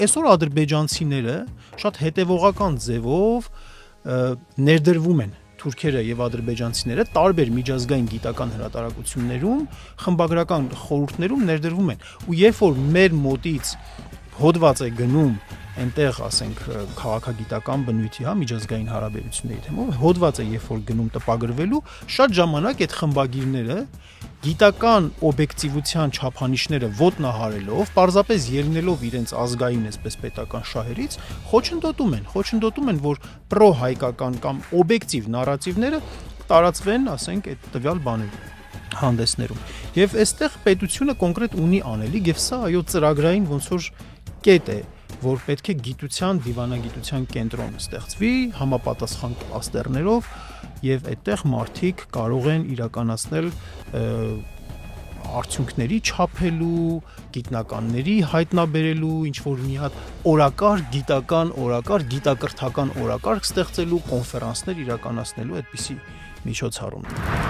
այսօր ադրբեջանցիները շատ հետևողական ձևով ներդրվում են թուրքերը եւ ադրբեջանցիները տարբեր միջազգային գիտական հրատարակություններում, խմբագրական խորհուրդներում ներդրվում են։ Ու երբ որ մեր մոտից հոդված է գնում այնտեղ, ասենք, քաղաքագիտական բնույթի, միջազգային հարաբերությունների թեմով, հոդված է երբ որ գնում տպագրվելու, շատ ժամանակ այդ խմբագիրները գիտական օբյեկտիվության չափանիշները ոտնահարելով, պարզապես ելնելով իրենց ազգային այսպես պետական շահերից, խոչընդոտում են, որ պրո-հայկական կամ օբյեկտիվ նարատիվները տարածվեն, ասենք, այդ տվյալ բաներում, հանդեսներում։ Եվ այստեղ պետությունը կոնկրետ ունի անելիք, եւ սա այո ծրագրային ոնց որ կետ է, որ պետք է գիտության, դիվանագիտության կենտրոն ստեղծվի համապատասխան կլաստերներով եւ այդտեղ մարդիկ կարող են իրականացնել արդյունքների չափելու, գիտնականների հայտնաբերելու, ինչ որ մի հատ օրակարգ, գիտակրթական օրակարգ ստեղծելու, կոնֆերանսներ իրականացնելու այդպիսի միջոցառում։